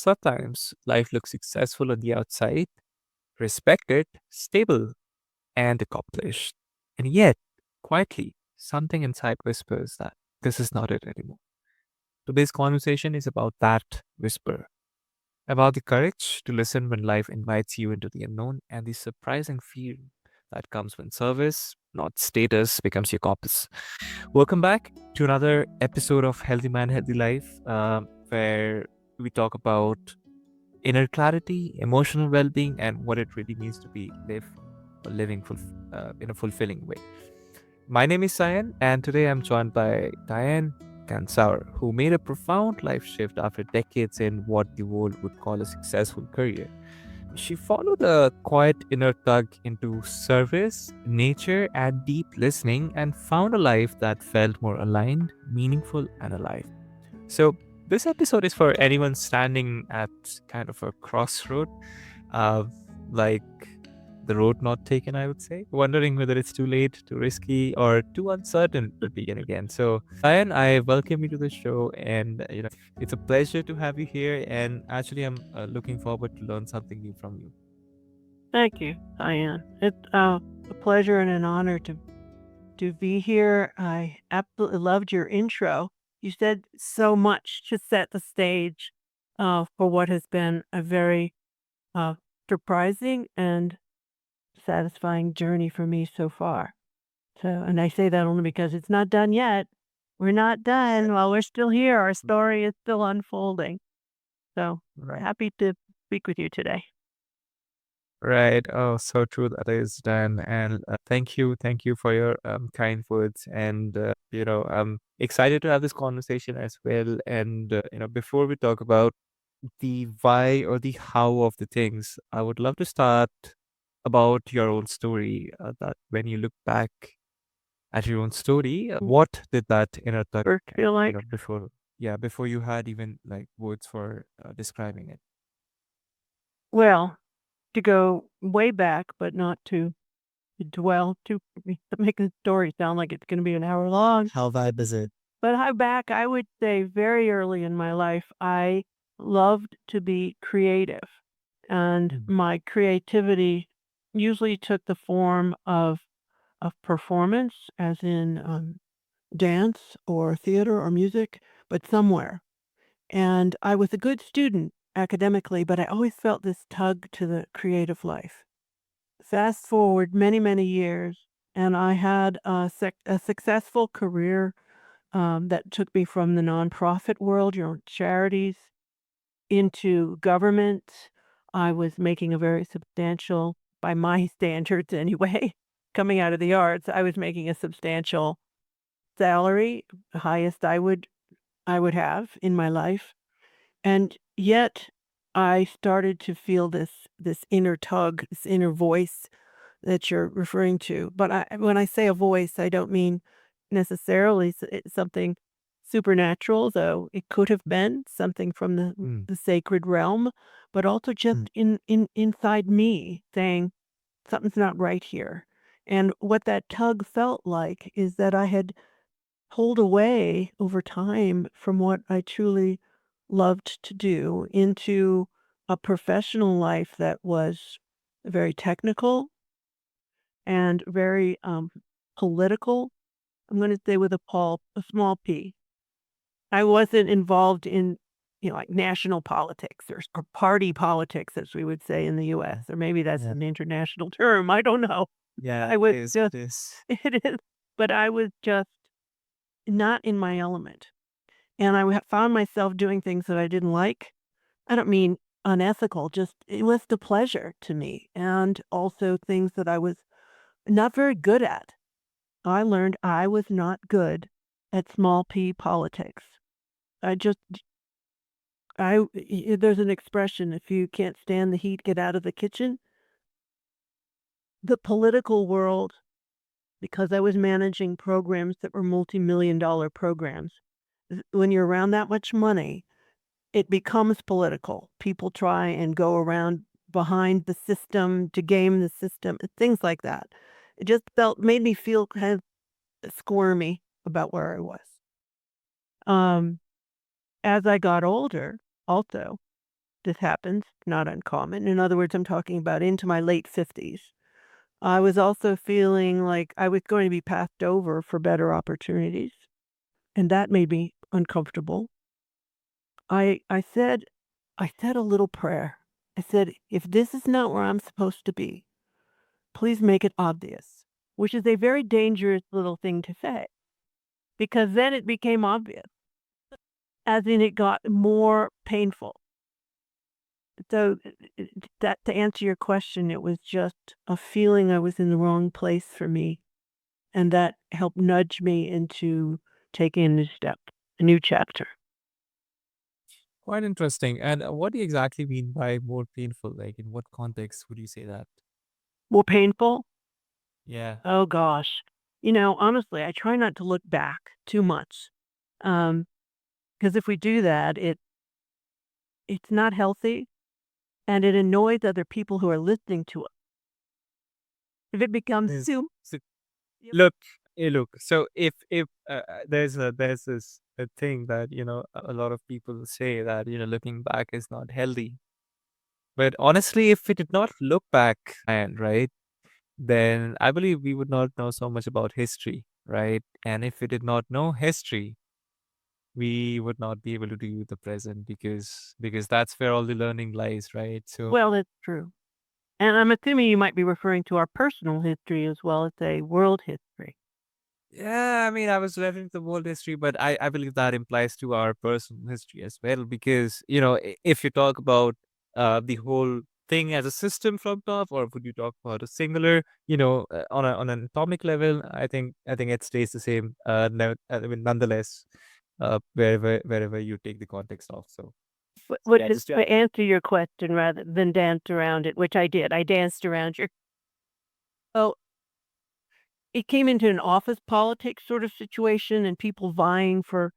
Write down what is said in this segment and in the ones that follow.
sometimes life looks successful on the outside, respected, stable, and accomplished. And yet, quietly, something inside whispers that this is not it anymore. Today's conversation is about that whisper, about the courage to listen when life invites you into the unknown, and the surprising feeling that comes when service, not status, becomes your compass. Welcome back to another episode of Healthy Man, Healthy Life, where we talk about inner clarity, emotional well being, and what it really means to be living in a fulfilling way. My name is Sayan, and today I'm joined by Diane Gansauer, who made a profound life shift after decades in what the world would call a successful career. She followed a quiet inner tug into service, nature, and deep listening, and found a life that felt more aligned, meaningful, and alive. So, this episode is for anyone standing at kind of a crossroad, uh, like the road not taken, I would say, wondering whether it's too late, too risky, or too uncertain to begin again. So, Ryan, I welcome you to the show, and it's a pleasure to have you here. And actually, I'm looking forward to learn something new from you. Thank you, Diane. It's a pleasure and an honor to be here. I absolutely loved your intro. You said so much to set the stage for what has been a very uh, surprising and satisfying journey for me so far. So, and I say that only because it's not done yet. We're not done. While we're still here, our story is still unfolding. So, Right. happy to speak with you today. Right. Oh, so true that is, Dan. And thank you for your kind words. And I'm excited to have this conversation as well. And before we talk about the why or the how of the things, I would love to start about your own story. That when you look back at your own story, what did that inner thought, Or feel like, before, yeah, before you had even like words for describing it. well, to go way back, but not to dwell to make the story sound like it's gonna be an hour long. How vibe is it? But how back, I would say very early in my life, I loved to be creative, and Mm, my creativity usually took the form of performance, as in, dance or theater or music, but somewhere. And I was a good student academically, but I always felt this tug to the creative life. Fast forward many, many years, and I had a successful career that took me from the nonprofit world, charities, into government. I was making a very substantial, by my standards anyway, coming out of the arts, I was making a substantial salary, the highest I would have in my life. And yet I started to feel this inner tug, this inner voice that you're referring to. But when I say a voice, I don't mean necessarily it's something supernatural, though it could have been something from Mm. the sacred realm, but also mm, just in inside me saying something's not right here. And what that tug felt like is that I had pulled away over time from what I truly loved to do into a professional life that was very technical and very, political. I'm gonna say with a small p. I wasn't involved in, like national politics or party politics, as we would say in the yeah, US, or maybe that's yeah, an international term, I don't know. yeah, I was it is, just it is. it is, but I was just not in my element, and I found myself doing things that I didn't like. I don't mean unethical, just it was the pleasure to me, and also things that I was not very good at. I learned I was not good at small p politics. I just there's an expression, if you can't stand the heat, get out of the kitchen. The political world, because I was managing programs that were multi-million dollar programs, when you're around that much money, it becomes political. People try and go around behind the system to game the system, things like that. It just made me feel kind of squirmy about where I was. Um, as I got older, also, this happens, not uncommon. In other words, I'm talking about into my late 50s. I was also feeling like I was going to be passed over for better opportunities, and that made me uncomfortable. I said a little prayer. I said, "If this is not where I'm supposed to be, please make it obvious," which is a very dangerous little thing to say because then it became obvious, as in it got more painful. So, that to answer your question, it was just a feeling I was in the wrong place for me, and that helped nudge me into taking a new step, a new chapter. Quite interesting. And what do you exactly mean by more painful? Like, in what context would you say that? More painful? Yeah. Oh gosh. Honestly, I try not to look back too much. Um, because if we do that, it's not healthy and it annoys other people who are listening to it. If it becomes Is too so Yep. look, look. So if there's this thing that a lot of people say that looking back is not healthy. But honestly, if we did not look back and right, then I believe we would not know so much about history, right? And if we did not know history, we would not be able to do the present because that's where all the learning lies, right? So Well, that's true. And I'm assuming you might be referring to our personal history as well as a world history. yeah, I mean, I was referring to the world history, but I believe that implies to our personal history as well, because if you talk about the whole thing as a system from top, or would you talk about a singular, on an atomic level, I think it stays the same. No, I mean, nonetheless, wherever you take the context of. So Which yeah, is just to answer your question rather than dance around it, which I did. I danced around your Oh, it came into an office politics sort of situation and people vying for,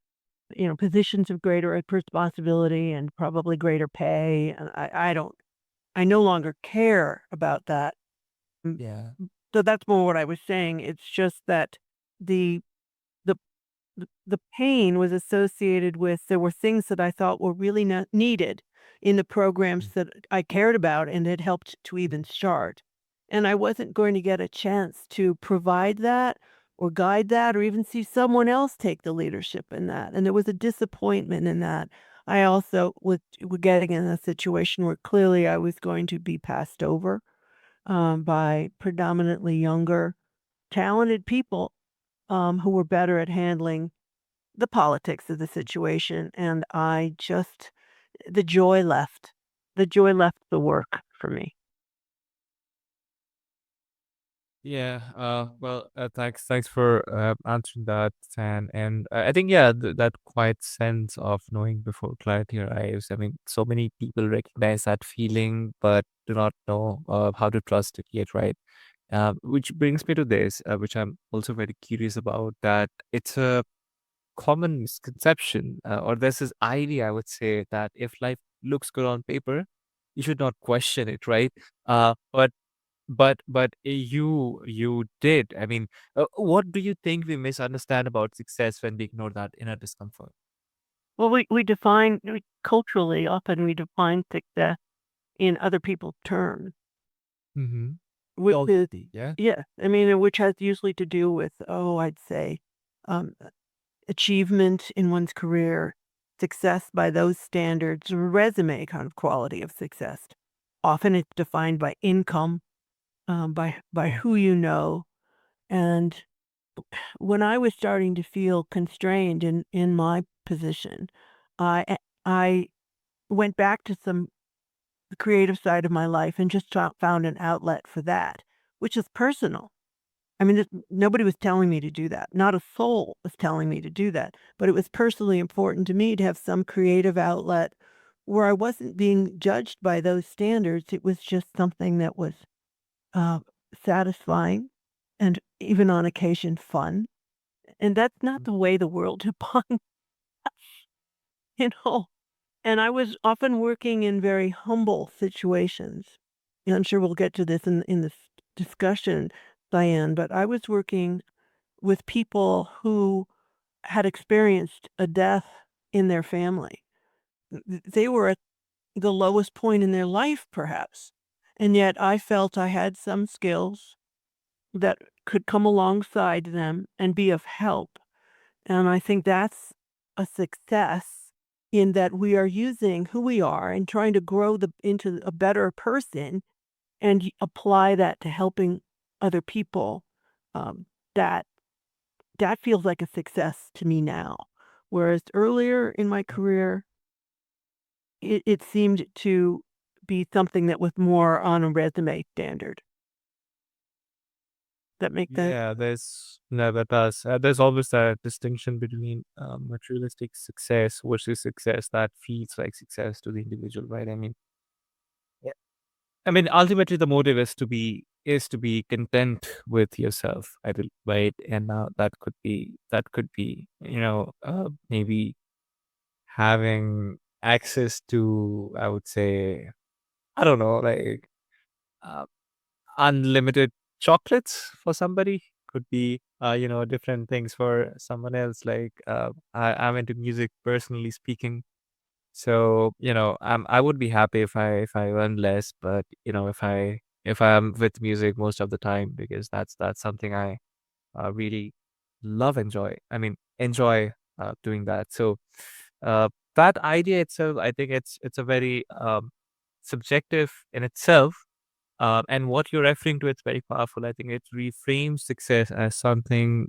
positions of greater responsibility and probably greater pay. And I no longer care about that. Mm, yeah. So that's more what I was saying. It's just that the the the pain was associated with there were things that I thought were really not needed in the programs that I cared about and had helped to even start. And I wasn't going to get a chance to provide that or guide that or even see someone else take the leadership in that. And there was a disappointment in that. I also was getting in a situation where clearly I was going to be passed over by predominantly younger, talented people who were better at handling the politics of the situation, and I just the joy left. The joy left the work for me. Yeah, well, thanks for answering that, and I think yeah, that quiet sense of knowing before clarity arrives. I mean, so many people recognize that feeling, but do not know how to trust it yet, right? Which brings me to this, which I'm also very curious about. That it's a common misconception, or there's this idea, I would say, that if life looks good on paper, you should not question it, right? But you did. I mean, what do you think we misunderstand about success when we ignore that inner discomfort? Well, culturally, often we define success in other people's terms, Mm-hmm. which is Ultimately, yeah. yeah, I mean, which has usually to do with, I'd say, um, achievement in one's career, success by those standards, resume kind of quality of success. Often it's defined by income, by who you know, and when I was starting to feel constrained in my position, I went back to some the creative side of my life and just found an outlet for that, which is personal. I mean, nobody was telling me to do that. Not a soul was telling me to do that, but it was personally important to me to have some creative outlet where I wasn't being judged by those standards. It was just something that was uh, satisfying and even on occasion fun. And that's not the way the world defines, you know? And I was often working in very humble situations. And I'm sure we'll get to this in this discussion, Diane, but I was working with people who had experienced a death in their family. They were at the lowest point in their life, perhaps. And yet I felt I had some skills that could come alongside them and be of help. And I think that's a success in that we are using who we are and trying to grow into a better person and apply that to helping other people. Um, that that feels like a success to me now. Whereas earlier in my career, it seemed to be something that was more on a resume standard. That make that Yeah, there's no, that does. There's always that distinction between materialistic success versus success that feels like success to the individual, right? I mean, yeah. I mean, ultimately, the motive is to be content with yourself, I will, right? And now that could be, maybe having access to, I would say, I don't know, like uh, unlimited chocolates for somebody could be different things for someone else. Like I'm into music personally speaking, so I would be happy if I earn less, but if I'm with music most of the time, because that's something I really enjoy doing that. So uh, that idea itself, I think it's a very subjective in itself, and what you're referring to, it's very powerful. I think it reframes success as something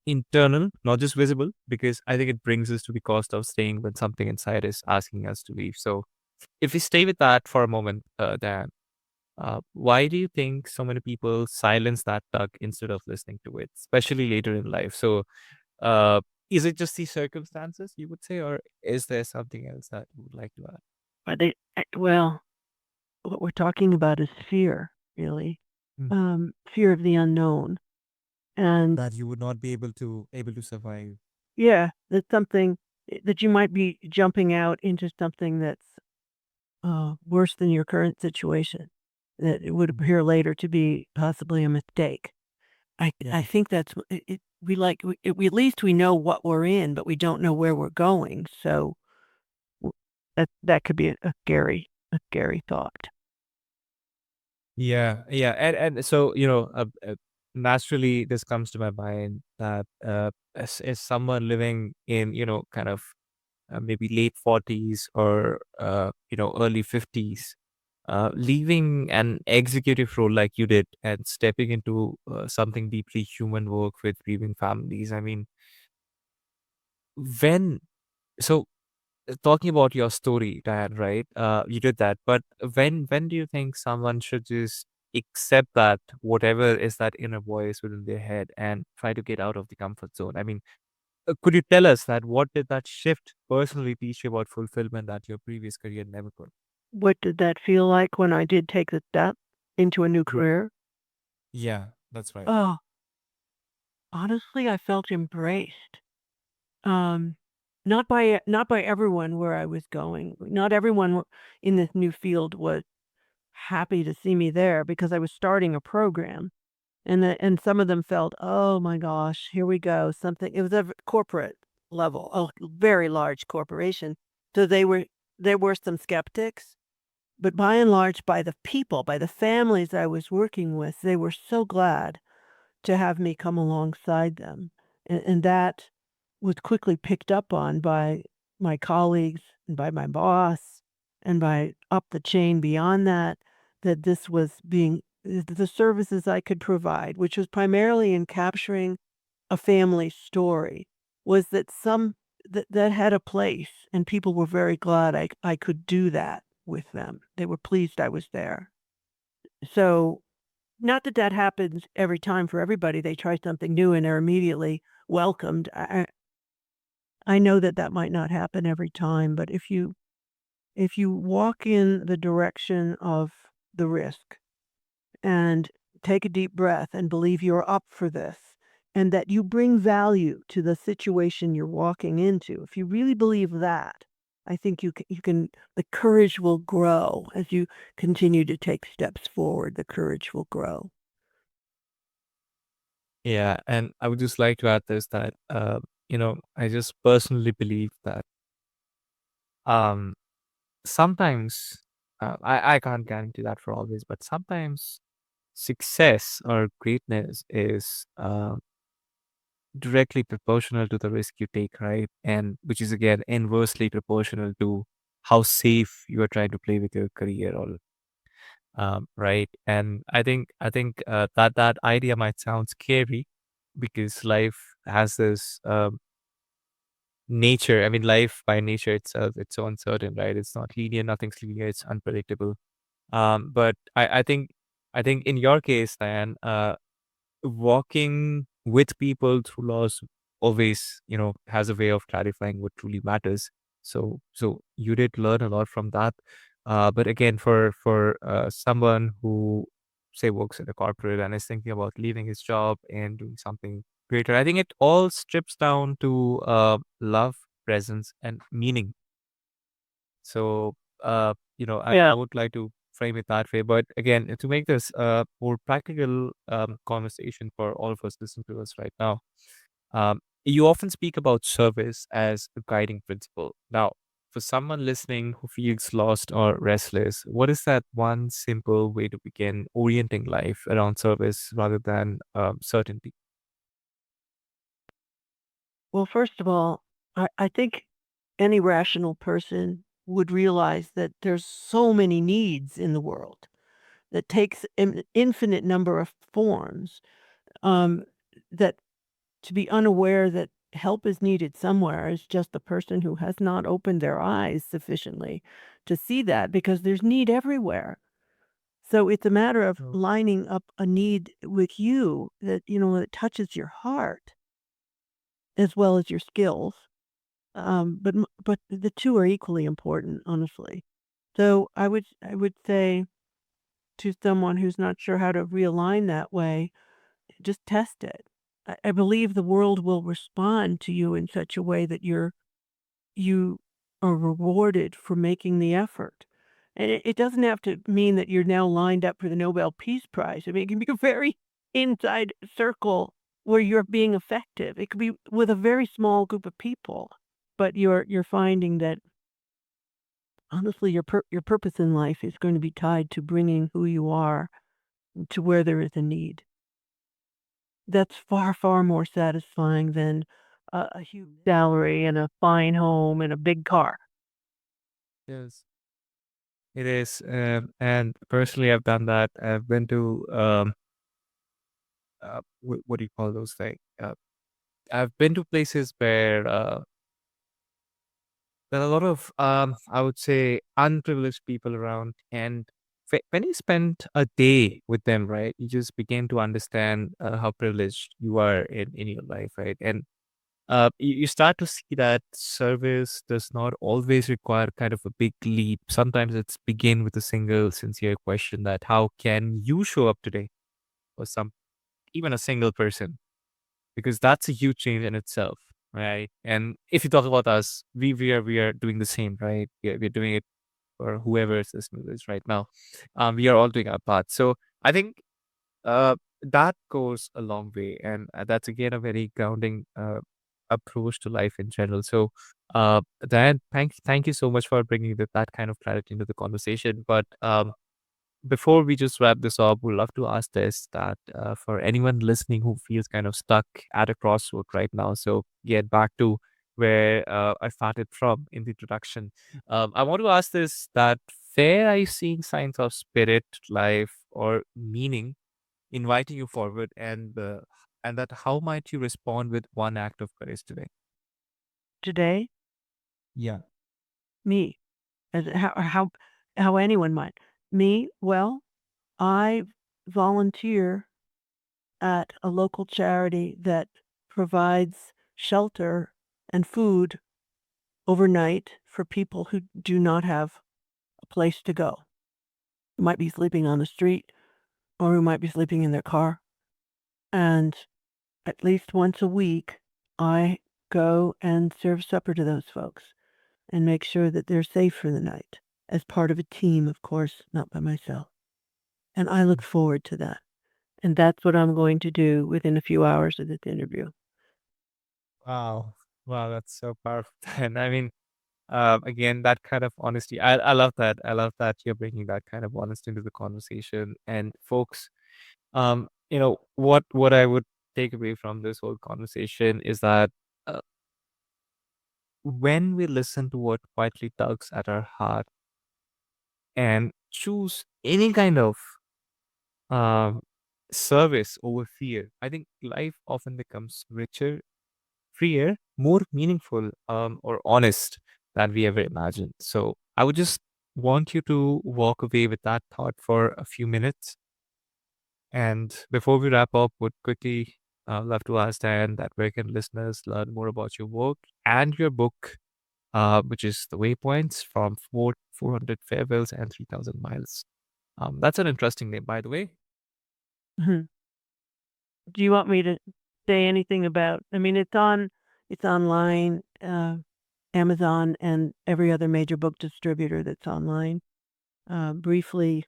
internal, not just visible, because I think it brings us to the cost of staying when something inside is asking us to leave. So if we stay with that for a moment, Dan, why do you think so many people silence that tug instead of listening to it, especially later in life? So uh, is it just the circumstances, you would say, or is there something else that you would like to add? but they well, what we're talking about is fear, really. Mm. Fear of the unknown. And That you would not be able to survive. yeah, that's something that you might be jumping out into something that's worse than your current situation. That it would Mm. appear later to be possibly a mistake. Yeah. I think that's we like we at least we know what we're in, but we don't know where we're going. So that could be a scary thought. Yeah, yeah, and so naturally, this comes to my mind that as someone living in kind of maybe late 40s or early 50s, leaving an executive role like you did and stepping into something deeply human work with grieving families. I mean, when so talking about your story, Diane, right? You did that, but when do you think someone should just accept that whatever is that inner voice within their head and try to get out of the comfort zone? I mean, could you tell us that what did that shift personally teach you about fulfillment that your previous career never could? What did that feel like when I did take the step into a new Yeah. career? Yeah, that's right. Oh, honestly, I felt embraced. Um, not by everyone where I was going. Not everyone in this new field was happy to see me there because I was starting a program, and some of them felt, "Oh my gosh, here we go." Something it was a corporate level, a very large corporation. So there were some skeptics, but by and large, by the people, by the families I was working with, they were so glad to have me come alongside them, and that was quickly picked up on by my colleagues and by my boss and by up the chain beyond that, that this was being the services I could provide, which was primarily in capturing a family story, was that that had a place, and people were very glad I could do that with them. They were pleased I was there. So not that that happens every time for everybody, they try something new and are immediately welcomed. I know that that might not happen every time, but if you walk in the direction of the risk and take a deep breath and believe you're up for this and that you bring value to the situation you're walking into, if you really believe that, I think you can the courage will grow as you continue to take steps forward, the courage will grow. Yeah, and I would just like to add this that I just personally believe that sometimes, I can't guarantee that for always, but sometimes success or greatness is directly proportional to the risk you take, right? And which is again inversely proportional to how safe you are trying to play with your career, or right? And I think that idea might sound scary because life has this nature. I mean, life by nature itself, it's so uncertain, right? It's not linear, nothing's linear, it's unpredictable. But I think in your case, Diane, walking with people through laws always, has a way of clarifying what truly matters. So you did learn a lot from that. But again, for someone who say works at a corporate and is thinking about leaving his job and doing something greater, I think it all strips down to love, presence, and meaning. So, I Yeah. would like to frame it that way. But again, to make this a more practical conversation for all of us listening to us right now, you often speak about service as a guiding principle. Now, for someone listening who feels lost or restless, what is that one simple way to begin orienting life around service rather than certainty? Well, first of all, I think any rational person would realize that there's so many needs in the world that takes an infinite number of forms, um, that to be unaware that help is needed somewhere is just a person who has not opened their eyes sufficiently to see that because there's need everywhere. So it's a matter of Oh, lining up a need with you that, that touches your heart as well as your skills. But the 2 are equally important, honestly. So I would say to someone who's not sure how to realign that way, just test it. I believe the world will respond to you in such a way that you are rewarded for making the effort. And it doesn't have to mean that you're now lined up for the Nobel Peace Prize. I mean, it can be a very inside circle where you're being effective. It could be with a very small group of people, but you're finding that honestly your purpose in life is going to be tied to bringing who you are to where there is a need. That's far, far more satisfying than a huge salary and a fine home and a big car. yes. It is. And personally, I've done that. I've been to, what do you call those things? I've been to places where there are a lot of, I would say, unprivileged people around. And when you spend a day with them, right, you just begin to understand how privileged you are in your life, right? And you start to see that service does not always require kind of a big leap. Sometimes it's begin with a single sincere question that how can you show up today for some, even a single person, because that's a huge change in itself, right? And if you talk about us, we are doing the same, right? We're doing it for whoever is listening to this right now. We are all doing our part. So I think that goes a long way, and that's again a very grounding approach to life in general. So, Diane, thank you so much for bringing that kind of clarity into the conversation. But before we just wrap this up, we'd love to ask this that for anyone listening who feels kind of stuck at a crossroad right now, so get back to where I started from in the introduction. I want to ask this that where are you seeing signs of spirit, life, or meaning inviting you forward, and that how might you respond with one act of courage today? Today, Yeah. me, as how anyone might. Me, well, I volunteer at a local charity that provides shelter and food overnight for people who do not have a place to go. Who might be sleeping on the street or who might be sleeping in their car. And at least once a week, I go and serve supper to those folks and make sure that they're safe for the night as part of a team, of course, not by myself. And I look forward to that. And that's what I'm going to do within a few hours of this interview. Wow. Wow, that's so powerful. And I mean, Again, that kind of honesty. I love that. I love that you're bringing that kind of honesty into the conversation. And folks, what I would take away from this whole conversation is that uh, when we listen to what quietly tugs at our heart and choose any kind of um, service over fear, I think life often becomes richer, freer, more meaningful, or honest than we ever imagined. So I would just want you to walk away with that thought for a few minutes. And before we wrap up, would quickly love to ask Diane that where can listeners learn more about your work and your book, which is The Waypoints from 400 Farewells and 3,000 Miles. That's an interesting name, by the way. Mhm. Do you want me to say anything about I mean, it's online, Amazon and every other major book distributor that's online. Briefly,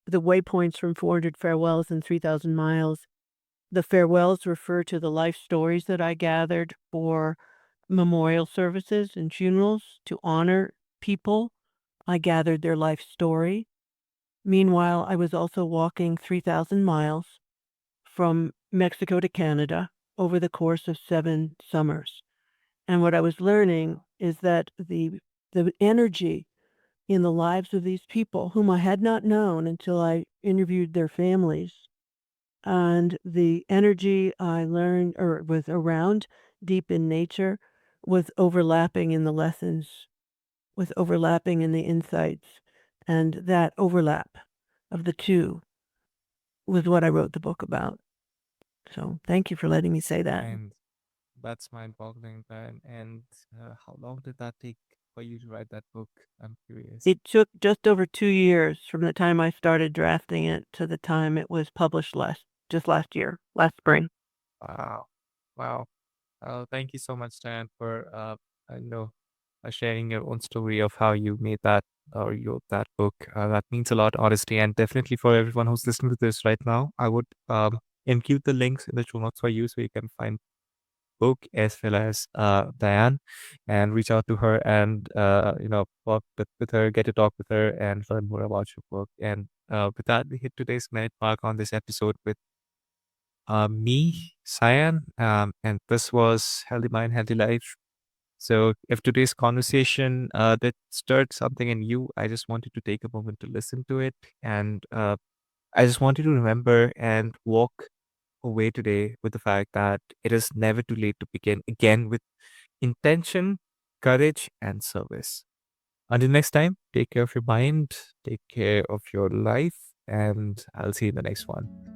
the waypoints from 400 Farewells and 3,000 Miles. The farewells refer to the life stories that I gathered for memorial services and funerals to honor people. I gathered their life story. Meanwhile, I was also walking 3,000 miles from Mexico to Canada over the course of 7 summers. And what I was learning is that the energy in the lives of these people whom I had not known until I interviewed their families, and the energy I learned or was around deep in nature was overlapping in the lessons, was overlapping in the insights, and that overlap of the 2 was what I wrote the book about. So, thank you for letting me say that. And that's mind-boggling, Diane. And how long did that take for you to write that book? I'm curious. It took just over 2 years from the time I started drafting it to the time it was published last year, last spring. Wow. Wow. Thank you so much, Diane, for I know sharing your own story of how you made that or you wrote that book. That means a lot, honestly, and definitely for everyone who's listening to this right now, I would include the links in the show notes for you so you can find book as well as Diane and reach out to her and talk with her, get to talk with her and learn more about your book. And with that, we hit today's minute mark on this episode with me, Sayan, and this was Healthy Mind, Healthy Life. So, if today's conversation that stirred something in you, I just wanted to take a moment to listen to it, and I just wanted to remember and walk away today with the fact that it is never too late to begin again with intention, courage, and service. Until next time, take care of your mind, take care of your life, and I'll see you in the next one.